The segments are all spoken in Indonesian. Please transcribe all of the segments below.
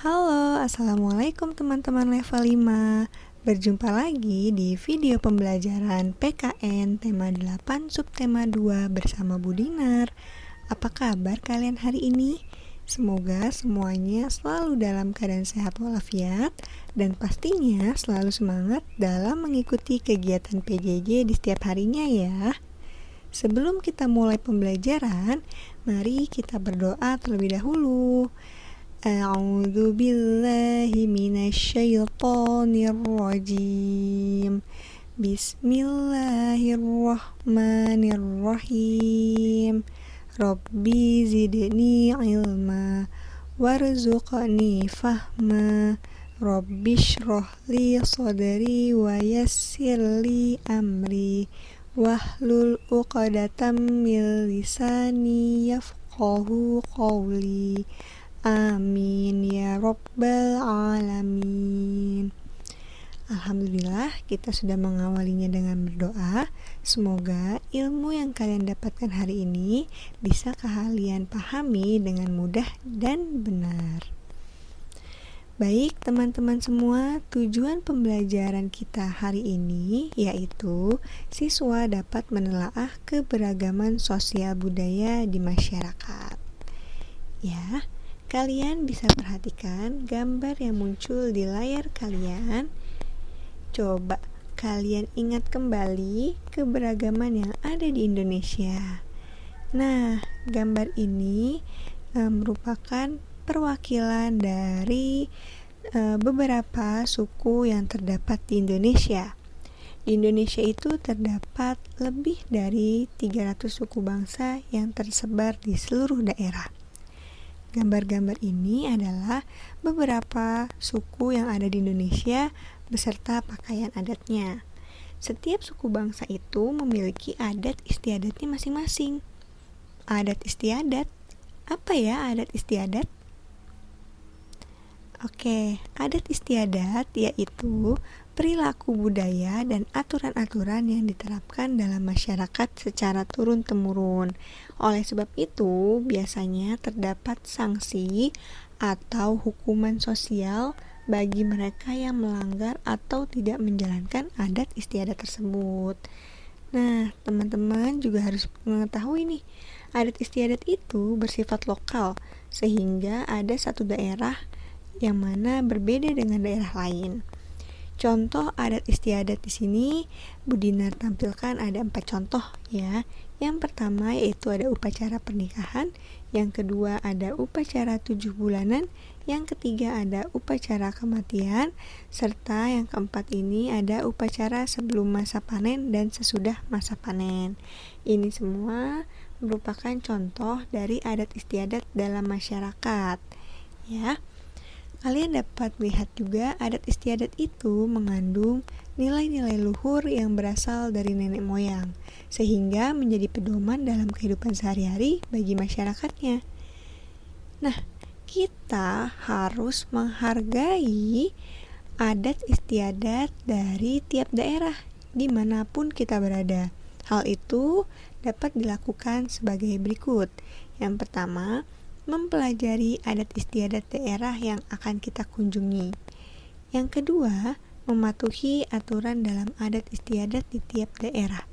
Halo, Assalamualaikum teman-teman level 5. Berjumpa lagi di video pembelajaran PKN tema 8 subtema 2 bersama Bu Dinar. Apa kabar kalian hari ini? Semoga semuanya selalu dalam keadaan sehat walafiat dan pastinya selalu semangat dalam mengikuti kegiatan PJJ di setiap harinya ya. Sebelum kita mulai pembelajaran, mari kita berdoa terlebih dahulu. A'udzu billahi minasyaitonir rajim. Bismillahirrahmanirrahim. Rabbi zidni ilma warzuqni fahma. Rabbi shrah li sadri wa yassir li amri wahlul 'uqdatam min lisani yafqahu qawli. Amin ya rabbal alamin. Alhamdulillah, kita sudah mengawalinya dengan berdoa. Semoga ilmu yang kalian dapatkan hari ini bisa kalian pahami dengan mudah dan benar. Baik teman-teman semua, tujuan pembelajaran kita hari ini yaitu siswa dapat menelaah keberagaman sosial budaya di masyarakat. Ya, kalian bisa perhatikan gambar yang muncul di layar kalian. Coba kalian ingat kembali keberagaman yang ada di Indonesia. Nah, gambar ini merupakan perwakilan dari beberapa suku yang terdapat di Indonesia. Di Indonesia itu terdapat lebih dari 300 suku bangsa yang tersebar di seluruh daerah. Gambar-gambar ini adalah beberapa suku yang ada di Indonesia beserta pakaian adatnya. Setiap suku bangsa itu memiliki adat istiadatnya masing-masing. Adat istiadat, apa ya adat istiadat? Oke, adat istiadat yaitu perilaku budaya dan aturan-aturan yang diterapkan dalam masyarakat secara turun-temurun. Oleh sebab itu, biasanya terdapat sanksi atau hukuman sosial bagi mereka yang melanggar atau tidak menjalankan adat istiadat tersebut. Nah, teman-teman juga harus mengetahui nih, adat istiadat itu bersifat lokal, sehingga ada satu daerah yang mana berbeda dengan daerah lain. Contoh adat istiadat di sini Bu Dinar tampilkan ada 4 contoh ya. Yang pertama yaitu ada upacara pernikahan, yang kedua ada upacara 7 bulanan, yang ketiga ada upacara kematian, serta yang keempat ini ada upacara sebelum masa panen dan sesudah masa panen. Ini semua merupakan contoh dari adat istiadat dalam masyarakat ya. Kalian dapat melihat juga adat istiadat itu mengandung nilai-nilai luhur yang berasal dari nenek moyang, sehingga menjadi pedoman dalam kehidupan sehari-hari bagi masyarakatnya. Nah, kita harus menghargai adat istiadat dari tiap daerah, dimanapun kita berada. Hal itu dapat dilakukan sebagai berikut. Yang pertama, mempelajari adat istiadat daerah yang akan kita kunjungi. Yang kedua, mematuhi aturan dalam adat istiadat di tiap daerah.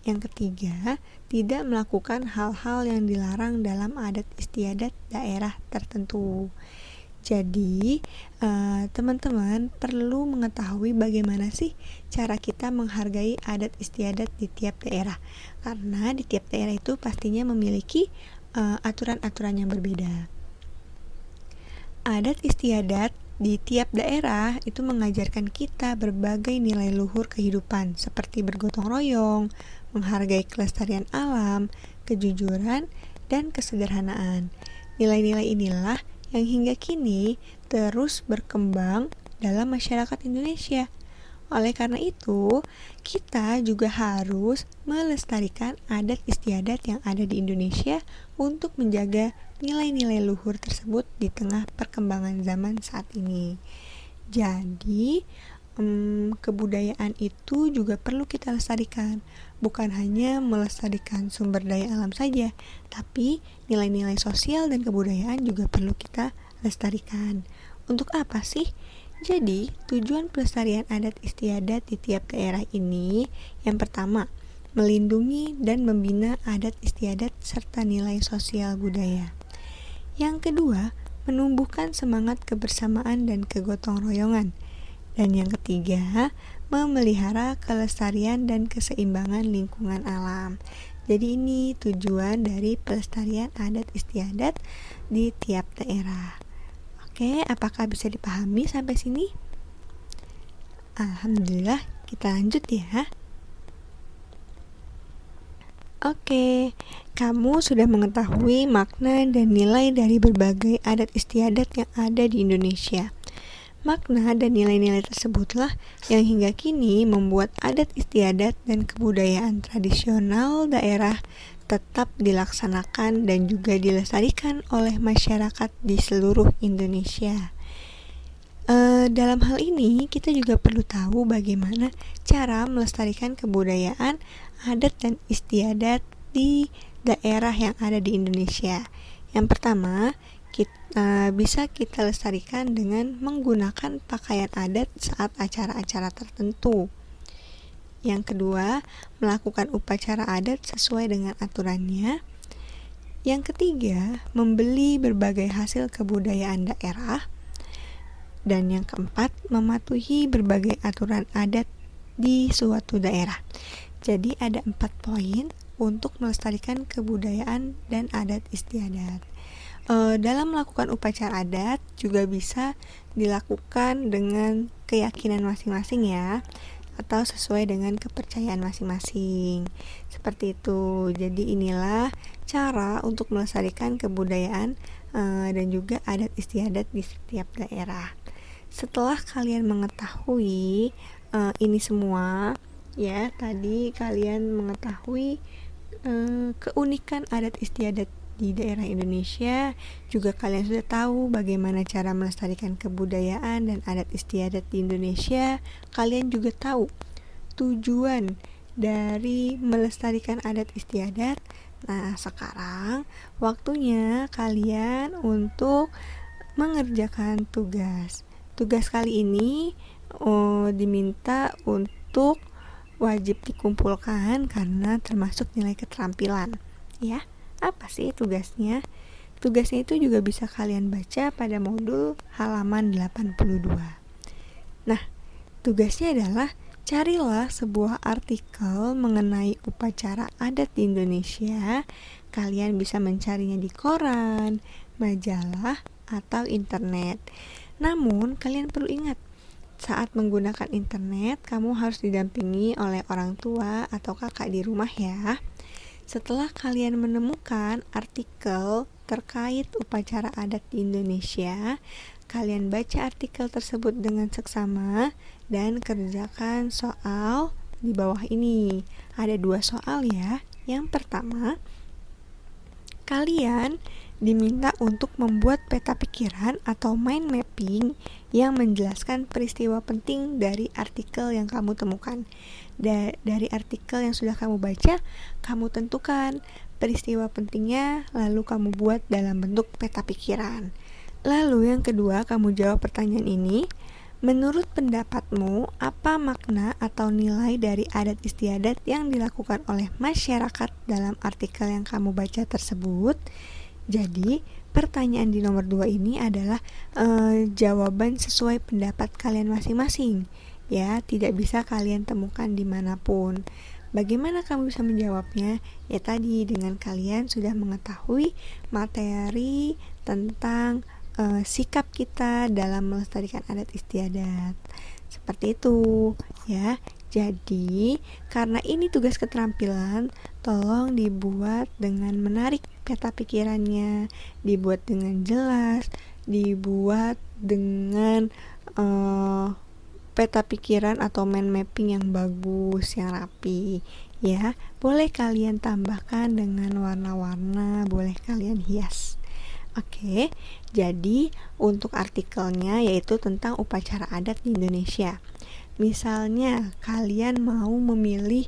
Yang ketiga, tidak melakukan hal-hal yang dilarang dalam adat istiadat daerah tertentu. Jadi, teman-teman perlu mengetahui bagaimana sih cara kita menghargai adat istiadat di tiap daerah. Karena di tiap daerah itu pastinya memiliki aturan-aturan yang berbeda. Adat istiadat di tiap daerah itu mengajarkan kita berbagai nilai luhur kehidupan seperti bergotong royong, menghargai kelestarian alam, kejujuran, dan kesederhanaan. Nilai-nilai inilah yang hingga kini terus berkembang dalam masyarakat Indonesia. Oleh karena itu, kita juga harus melestarikan adat istiadat yang ada di Indonesia untuk menjaga nilai-nilai luhur tersebut di tengah perkembangan zaman saat ini. Jadi, kebudayaan itu juga perlu kita lestarikan. Bukan hanya melestarikan sumber daya alam saja, tapi nilai-nilai sosial dan kebudayaan juga perlu kita dilestarikan. Untuk apa sih? Jadi, tujuan pelestarian adat istiadat di tiap daerah ini, yang pertama, melindungi dan membina adat istiadat serta nilai sosial budaya. Yang kedua, menumbuhkan semangat kebersamaan dan kegotong royongan. Dan yang ketiga, memelihara kelestarian dan keseimbangan lingkungan alam. Jadi ini tujuan dari pelestarian adat istiadat di tiap daerah. Oke, apakah bisa dipahami sampai sini? Alhamdulillah, kita lanjut ya. Oke, kamu sudah mengetahui makna dan nilai dari berbagai adat istiadat yang ada di Indonesia. Makna dan nilai-nilai tersebutlah yang hingga kini membuat adat istiadat dan kebudayaan tradisional daerah tetap dilaksanakan dan juga dilestarikan oleh masyarakat di seluruh Indonesia. Dalam hal ini, kita juga perlu tahu bagaimana cara melestarikan kebudayaan, adat, dan istiadat di daerah yang ada di Indonesia. Yang pertama, bisa kita lestarikan dengan menggunakan pakaian adat saat acara-acara tertentu. Yang kedua, melakukan upacara adat sesuai dengan aturannya. Yang ketiga, membeli berbagai hasil kebudayaan daerah. Dan yang keempat, mematuhi berbagai aturan adat di suatu daerah. Jadi ada 4 poin untuk melestarikan kebudayaan dan adat istiadat. Dalam melakukan upacara adat juga bisa dilakukan dengan keyakinan masing-masing ya, atau sesuai dengan kepercayaan masing-masing. Seperti itu. Jadi inilah cara untuk melestarikan kebudayaan dan juga adat istiadat di setiap daerah. Setelah kalian mengetahui ini semua, ya tadi kalian mengetahui keunikan adat istiadat di daerah Indonesia, juga kalian sudah tahu bagaimana cara melestarikan kebudayaan dan adat istiadat di Indonesia. Kalian juga tahu tujuan dari melestarikan adat istiadat. Nah, sekarang waktunya kalian untuk mengerjakan tugas. Tugas kali ini diminta untuk wajib dikumpulkan karena termasuk nilai keterampilan, ya. Apa sih tugasnya? Tugasnya itu juga bisa kalian baca pada modul halaman 82. Nah, tugasnya adalah carilah sebuah artikel mengenai upacara adat di Indonesia. Kalian bisa mencarinya di koran, majalah, atau internet. Namun, kalian perlu ingat, saat menggunakan internet, kamu harus didampingi oleh orang tua atau kakak di rumah ya. Setelah kalian menemukan artikel terkait upacara adat di Indonesia, kalian baca artikel tersebut dengan seksama dan kerjakan soal di bawah ini. Ada 2 soal ya. Yang pertama, kalian diminta untuk membuat peta pikiran atau mind mapping yang menjelaskan peristiwa penting dari artikel yang kamu temukan. Dari artikel yang sudah kamu baca, kamu tentukan peristiwa pentingnya, lalu kamu buat dalam bentuk peta pikiran. Lalu yang kedua, kamu jawab pertanyaan ini. Menurut pendapatmu, apa makna atau nilai dari adat istiadat yang dilakukan oleh masyarakat dalam artikel yang kamu baca tersebut? Jadi, pertanyaan di nomor 2 ini adalah jawaban sesuai pendapat kalian masing-masing. Ya, tidak bisa kalian temukan dimanapun. Bagaimana kamu bisa menjawabnya? Ya tadi, dengan kalian sudah mengetahui materi tentang sikap kita dalam melestarikan adat istiadat. Seperti itu, ya. Jadi, karena ini tugas keterampilan, tolong dibuat dengan menarik peta pikirannya, dibuat dengan jelas, dibuat dengan peta pikiran atau mind mapping yang bagus, yang rapi, ya. Boleh kalian tambahkan dengan warna-warna, boleh kalian hias. Oke, jadi untuk artikelnya yaitu tentang upacara adat di Indonesia. Misalnya kalian mau memilih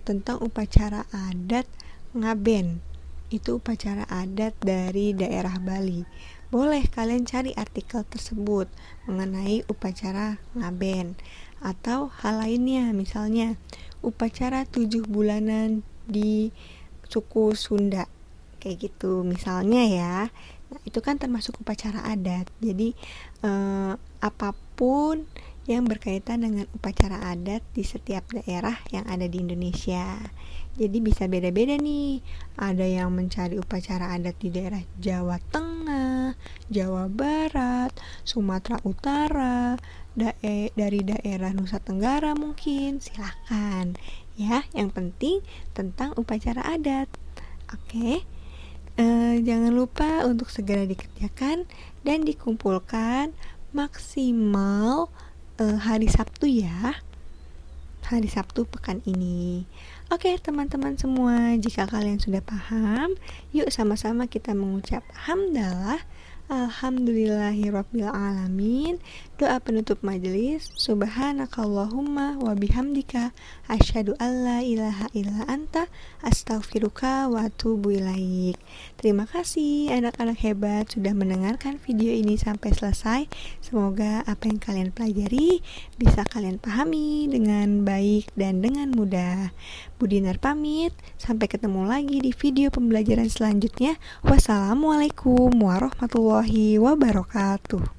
tentang upacara adat Ngaben. Itu upacara adat dari daerah Bali. boleh kalian cari artikel tersebut mengenai upacara ngaben atau hal lainnya, misalnya upacara 7 bulanan di suku Sunda kayak gitu misalnya ya. Nah, itu kan termasuk upacara adat. Jadi apapun yang berkaitan dengan upacara adat di setiap daerah yang ada di Indonesia. Jadi bisa beda-beda nih. Ada yang mencari upacara adat di daerah Jawa Tengah, Jawa Barat, Sumatera Utara, dari daerah Nusa Tenggara mungkin. Silahkan ya, yang penting tentang upacara adat. Oke. Jangan lupa untuk segera dikerjakan dan dikumpulkan maksimal hari Sabtu ya. Hari Sabtu pekan ini. Oke teman-teman semua, jika kalian sudah paham, yuk sama-sama kita mengucap hamdalah. Alhamdulillahirabbil alamin. Doa penutup majelis. Subhanakallahumma wa bihamdika asyhadu alla ilaha illa anta astaghfiruka wa atubu ilaik. Terima kasih anak-anak hebat sudah mendengarkan video ini sampai selesai. Semoga apa yang kalian pelajari bisa kalian pahami dengan baik dan dengan mudah. Bu Dinar pamit, sampai ketemu lagi di video pembelajaran selanjutnya. Wassalamualaikum warahmatullahi wabarakatuh.